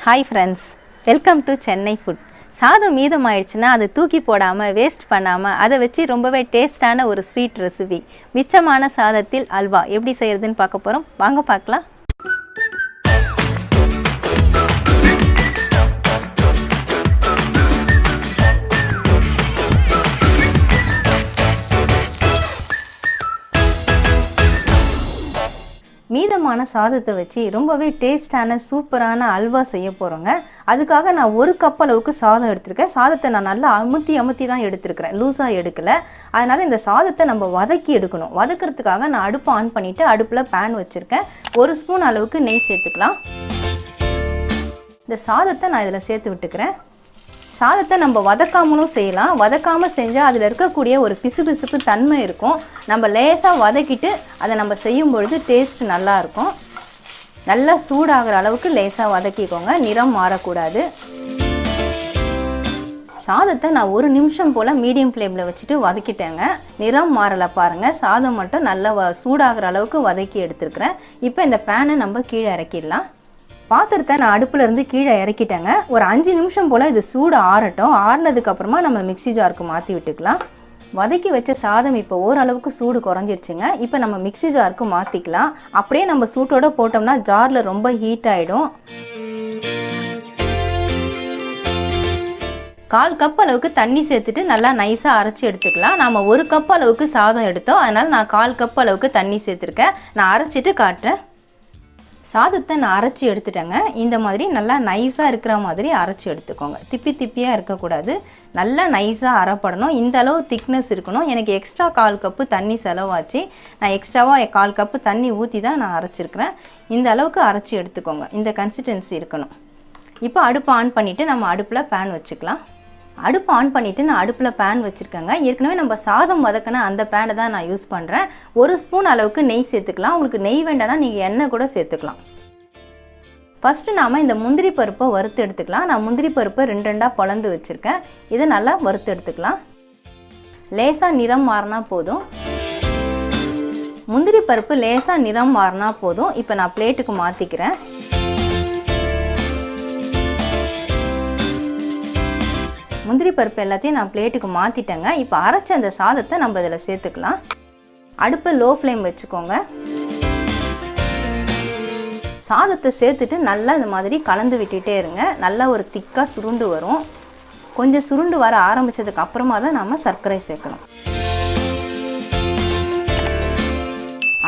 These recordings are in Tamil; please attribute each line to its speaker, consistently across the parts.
Speaker 1: Hi friends, welcome to Chennai food. சாதம் மீதமாயிடுச்சுனா அதை தூக்கி போடாமல் வேஸ்ட் பண்ணாமல் அதை வச்சு ரொம்பவே டேஸ்டான ஒரு ஸ்வீட் ரெசிபி மிச்சமான சாதத்தில் அல்வா எப்படி செய்யறதுன்னு பார்க்க போகிறோம். வாங்க பார்க்கலாம். மீதமான சாதத்தை வச்சு ரொம்பவே டேஸ்டான சூப்பரான அல்வா செய்ய போகிறோங்க. அதுக்காக நான் 1 கப் அளவுக்கு சாதம் எடுத்திருக்கேன். சாதத்தை நான் நல்லா அமுத்தி தான் எடுத்துருக்கிறேன், லூஸாக எடுக்கலை. அதனால் இந்த சாதத்தை நம்ம வதக்கி எடுக்கணும். வதக்கிறதுக்காக நான் அடுப்பை ஆன் பண்ணிவிட்டு அடுப்பில் பேன் வச்சுருக்கேன். 1 ஸ்பூன் அளவுக்கு நெய் சேர்த்துக்கலாம். இந்த சாதத்தை நான் இதில் சேர்த்து விட்டுக்கிறேன். சாதத்தை நம்ம வதக்காமலும் செய்யலாம். வதக்காமல் செஞ்சால் அதில் இருக்கக்கூடிய ஒரு பிசுபிசுப்பு தன்மை இருக்கும். நம்ம லேசாக வதக்கிட்டு அதை நம்ம செய்யும் பொழுது டேஸ்ட் நல்லாயிருக்கும். நல்லா சூடாகிற அளவுக்கு லேசாக வதக்கிக்கோங்க, நிறம் மாறக்கூடாது. சாதத்தை நான் 1 நிமிஷம் போல் மீடியம் ஃப்ளேமில் வச்சுட்டு வதக்கிட்டேங்க. நிறம் மாறலை பாருங்கள். சாதம் மட்டும் நல்லா சூடாகிற அளவுக்கு வதக்கி எடுத்துருக்கிறேன். இப்போ இந்த பேனை நம்ம கீழே இறக்கிடலாம். பாத்திரத்தை நான் அடுப்புலேருந்து கீழே இறக்கிட்டேங்க. ஒரு 5 நிமிஷம் போல் இது சூடு ஆறட்டும். ஆறினதுக்கப்புறமா நம்ம மிக்ஸி ஜாருக்கு மாற்றி விட்டுக்கலாம். வதக்கி வச்ச சாதம் இப்போ ஓரளவுக்கு சூடு குறைஞ்சிருச்சுங்க. இப்போ நம்ம மிக்ஸி ஜாருக்கு மாற்றிக்கலாம். அப்படியே நம்ம சூட்டோடு போட்டோம்னா ஜாரில் ரொம்ப ஹீட் ஆகிடும். 1/4 கப் அளவுக்கு தண்ணி சேர்த்துட்டு நல்லா நைஸாக அரைச்சி எடுத்துக்கலாம். நம்ம 1 கப் அளவுக்கு சாதம் எடுத்தோம், அதனால் நான் 1/4 கப் அளவுக்கு தண்ணி சேர்த்துருக்கேன். நான் அரைச்சிட்டு காட்டுறேன். சாதத்தை நான் அரைச்சி எடுத்துட்டேங்க. இந்த மாதிரி நல்லா நைஸாக இருக்கிற மாதிரி அரைச்சி எடுத்துக்கோங்க. திப்பியாக இருக்கக்கூடாது, நல்லா நைஸாக அரைப்படணும். இந்த அளவு திக்னஸ் இருக்கணும். எனக்கு எக்ஸ்ட்ரா 1/4 கப்பு தண்ணி செலவாச்சு. நான் எக்ஸ்ட்ராவாக 1/4 கப்பு தண்ணி ஊற்றி தான் நான் அரைச்சிருக்கிறேன். இந்த அளவுக்கு அரைச்சி எடுத்துக்கோங்க. இந்த கன்சிஸ்டன்சி இருக்கணும். இப்போ அடுப்பை ஆன் பண்ணிவிட்டு நம்ம அடுப்பில் பேன் வச்சுக்கலாம். அடுப்பு ஆன் பண்ணிவிட்டு நான் அடுப்பில் பேன் வச்சுருக்கேங்க. ஏற்கனவே நம்ம சாதம் வதக்கின அந்த பேனை தான் நான் யூஸ் பண்ணுறேன். 1 ஸ்பூன் அளவுக்கு நெய் சேர்த்துக்கலாம். உங்களுக்கு நெய் வேண்டாம்னா நீங்கள் எண்ணெய் கூட சேர்த்துக்கலாம். ஃபஸ்ட்டு நாம் இந்த முந்திரி பருப்பை வறுத்து எடுத்துக்கலாம். நான் முந்திரி பருப்பை 2 பொளந்து வச்சுருக்கேன். இதை நல்லா வறுத்து எடுத்துக்கலாம். லேசாக நிறம் மாறினா போதும். முந்திரி பருப்பு லேசாக நிறம் மாறினா போதும். இப்போ நான் பிளேட்டுக்கு மாற்றிக்கிறேன். முந்திரி பருப்பு எல்லாத்தையும் நான் பிளேட்டுக்கு மாற்றிட்டேங்க. இப்போ அரைச்ச அந்த சாதத்தை நம்ம இதில் சேர்த்துக்கலாம். அடுப்பை லோ ஃப்ளேம் வச்சுக்கோங்க. சாதத்தை சேர்த்துட்டு நல்லா இந்த மாதிரி கலந்து விட்டுட்டே இருங்க. நல்லா ஒரு திக்காக சுருண்டு வரும். கொஞ்சம் சுருண்டு வர ஆரம்பித்ததுக்கு அப்புறமா தான் நம்ம சர்க்கரை சேர்க்கணும்.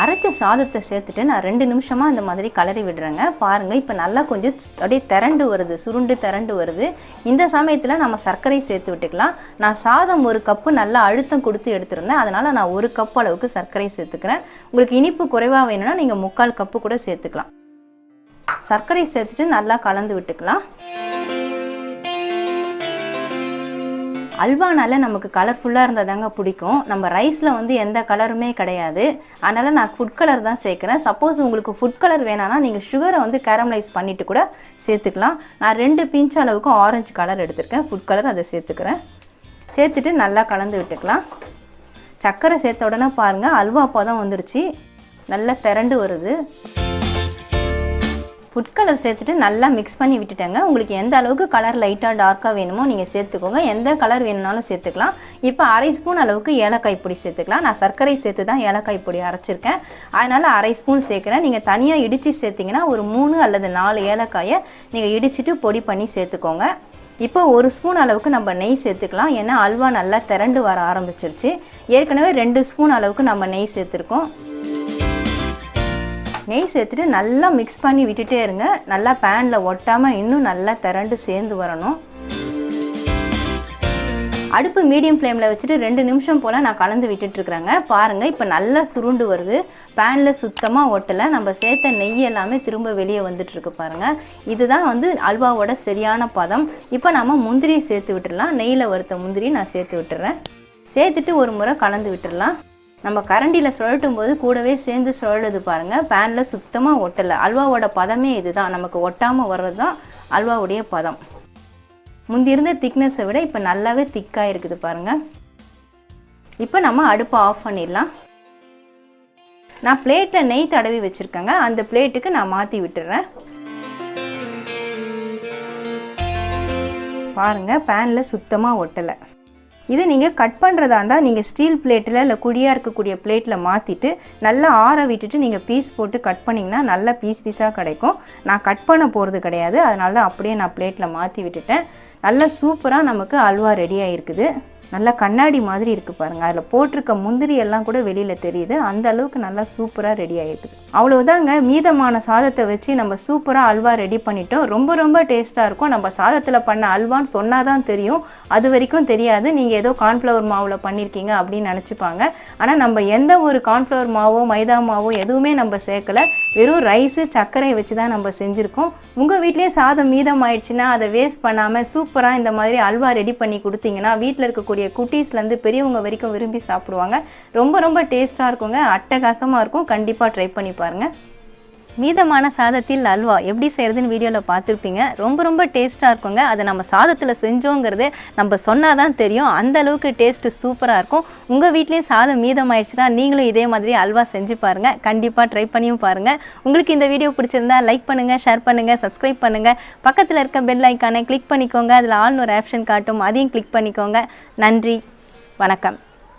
Speaker 1: அரைச்ச சாதத்தை சேர்த்துட்டு நான் 2 நிமிஷமாக இந்த மாதிரி கலரி விடுறேங்க. பாருங்கள், இப்போ நல்லா கொஞ்சம் அப்படியே திரண்டு வருது, சுருண்டு திரண்டு வருது. இந்த சமயத்தில் நம்ம சர்க்கரை சேர்த்து விட்டுக்கலாம். நான் சாதம் 1 கப்பு நல்லா அழுத்தம் கொடுத்து எடுத்துருந்தேன், அதனால் நான் 1 கப் அளவுக்கு சர்க்கரை சேர்த்துக்கிறேன். உங்களுக்கு இனிப்பு குறைவாக வேணும்னா நீங்கள் 3/4 கப்பு கூட சேர்த்துக்கலாம். சர்க்கரை சேர்த்துட்டு நல்லா கலந்து விட்டுக்கலாம். அல்வானால நமக்கு கலர்ஃபுல்லாக இருந்தால் தாங்க பிடிக்கும். நம்ம ரைஸில் எந்த கலருமே கிடையாது. அதனால் நான் ஃபுட் கலர் தான் சேர்க்குறேன். சப்போஸ் உங்களுக்கு ஃபுட் கலர் வேணான்னா நீங்கள் சுகரை கேரமலைஸ் பண்ணிவிட்டு கூட சேர்த்துக்கலாம். நான் 2 பிஞ்ச் அளவுக்கு ஆரஞ்சு கலர் எடுத்திருக்கேன், ஃபுட் கலர், அதை சேர்த்துக்கிறேன். சேர்த்துட்டு நல்லா கலந்து விட்டுக்கலாம். சர்க்கரை சேர்த்த உடனே பாருங்கள், அல்வா பதம் வந்துருச்சு, நல்லா திரண்டு வருது. ஃபுட் கலர் சேர்த்துட்டு நல்லா மிக்ஸ் பண்ணி விட்டுட்டேங்க. உங்களுக்கு எந்த அளவுக்கு கலர் லைட்டாக டார்க்காக வேணுமோ நீங்கள் சேர்த்துக்கோங்க. எந்த கலர் வேணுனாலும் சேர்த்துக்கலாம். இப்போ 1/2 ஸ்பூன் அளவுக்கு ஏலக்காய் பொடி சேர்த்துக்கலாம். நான் சர்க்கரை சேர்த்து தான் ஏலக்காய் பொடி அரைச்சிருக்கேன், அதனால் 1/2 ஸ்பூன் சேர்க்குறேன். நீங்கள் தனியாக இடித்து சேர்த்திங்கன்னா ஒரு 3 அல்லது 4 ஏலக்காயை நீங்கள் இடிச்சிட்டு பொடி பண்ணி சேர்த்துக்கோங்க. இப்போ 1 ஸ்பூன் அளவுக்கு நம்ம நெய் சேர்த்துக்கலாம். ஏன்னா அல்வா நல்லா திரண்டு வர ஆரம்பிச்சிருச்சு. ஏற்கனவே 2 ஸ்பூன் அளவுக்கு நம்ம நெய் சேர்த்துருக்கோம். நெய் சேர்த்துட்டு நல்லா மிக்ஸ் பண்ணி விட்டுட்டே இருங்க. நல்லா பேனில் ஒட்டாமல் இன்னும் நல்லா திரண்டு சேர்ந்து வரணும். அடுப்பு மீடியம் ஃப்ளேமில் வச்சுட்டு 2 நிமிஷம் போல் நான் கலந்து விட்டுட்டுருக்குறேங்க. பாருங்கள், இப்போ நல்லா சுருண்டு வருது. பேனில் சுத்தமாக ஒட்டலை. நம்ம சேர்த்த நெய் எல்லாமே திரும்ப வெளியே வந்துட்டுருக்கு பாருங்கள். இதுதான் அல்வாவோட சரியான பதம். இப்போ நம்ம முந்திரியை சேர்த்து விட்டுடலாம். நெய்யில் வறுத்த முந்திரி நான் சேர்த்து விட்டுறேன். சேர்த்துட்டு ஒரு முறை கலந்து விட்டுடலாம். நம்ம கரண்டியில் சுழட்டும் போது கூடவே சேர்ந்து சுழலுது பாருங்கள். பேனில் சுத்தமாக ஒட்டலை. அல்வாவோட பதமே இதுதான். நமக்கு ஒட்டாமல் வர்றது தான் அல்வாவுடைய பதம். முந்தி இருந்த திக்னஸை விட இப்போ நல்லாவே திக்காக இருக்குது பாருங்கள். இப்போ நம்ம அடுப்பை ஆஃப் பண்ணிடலாம். நான் பிளேட்டில் நெய் தடவி வச்சுருக்கேங்க. அந்த பிளேட்டுக்கு நான் மாற்றி விட்டுறேன். பாருங்கள் பேனில் சுத்தமாக ஒட்டலை. இது நீங்கள் கட் பண்ணுறதா இருந்தால் நீங்கள் ஸ்டீல் பிளேட்டில் இல்லை குழியாக இருக்கக்கூடிய பிளேட்டில் மாற்றிட்டு நல்லா ஆற விட்டுட்டு நீங்கள் பீஸ் போட்டு கட் பண்ணிங்கன்னா நல்லா பீஸாக கிடைக்கும். நான் கட் பண்ண போகிறது கிடையாது, அதனால தான் அப்படியே நான் பிளேட்டில் மாற்றி விட்டுட்டேன். நல்லா சூப்பராக நமக்கு அல்வா ரெடி ஆகிருக்குது. நல்லா கண்ணாடி மாதிரி இருக்குது பாருங்கள். அதில் போட்டிருக்க முந்திரி எல்லாம் கூட வெளியில் தெரியுது. அந்த அளவுக்கு நல்லா சூப்பராக ரெடி ஆகிருக்குது. அவ்வளோதாங்க, மீதமான சாதத்தை வச்சு நம்ம சூப்பராக அல்வா ரெடி பண்ணிட்டோம். ரொம்ப டேஸ்ட்டாக இருக்கும். நம்ம சாதத்தில் பண்ண அல்வான்னு சொன்னால் தான் தெரியும், அது வரைக்கும் தெரியாது. நீங்கள் ஏதோ கார்ன்ஃப்ளவர் மாவில் பண்ணியிருக்கீங்க அப்படின்னு நினச்சிப்பாங்க. ஆனால் நம்ம எந்த ஒரு கார்ன்ஃப்ளவர் மாவோ மைதா மாவோ எதுவுமே நம்ம சேர்க்கலை. வெறும் ரைஸு சர்க்கரை வச்சு தான் நம்ம செஞ்சுருக்கோம். உங்கள் வீட்லேயே சாதம் மீதம் ஆயிடுச்சுன்னா அதை வேஸ்ட் பண்ணாமல் சூப்பராக இந்த மாதிரி அல்வா ரெடி பண்ணி கொடுத்தீங்கன்னா வீட்டில் இருக்கக்கூடிய குட்டீஸ்லேருந்து பெரியவங்க வரைக்கும் விரும்பி சாப்பிடுவாங்க. ரொம்ப டேஸ்ட்டாக இருக்குங்க, அட்டகாசமாக இருக்கும். கண்டிப்பாக ட்ரை பண்ணி பாருங்கள். மீதமான சாதத்தில் அல்வா எப்படி செய்கிறதுன்னு வீடியோவில் பார்த்துருப்பீங்க. ரொம்ப டேஸ்ட்டாக இருக்குங்க. அதை நம்ம சாதத்தில் செஞ்சோங்கிறது நம்ம சொன்னால் தான் தெரியும். அந்த அளவுக்கு டேஸ்ட்டு சூப்பராக இருக்கும். உங்கள் வீட்லேயே சாதம் மீதமாயிடுச்சுன்னா நீங்களும் இதே மாதிரி அல்வா செஞ்சு பாருங்கள். கண்டிப்பாக ட்ரை பண்ணியும் பாருங்கள். உங்களுக்கு இந்த வீடியோ பிடிச்சிருந்தா லைக் பண்ணுங்கள், ஷேர் பண்ணுங்கள், சப்ஸ்கிரைப் பண்ணுங்கள். பக்கத்தில் இருக்க பெல் ஐக்கானை கிளிக் பண்ணிக்கோங்க. அதில் ஆல்னு ஒரு ஆப்ஷன் காட்டும், அதையும் கிளிக் பண்ணிக்கோங்க. நன்றி, வணக்கம்.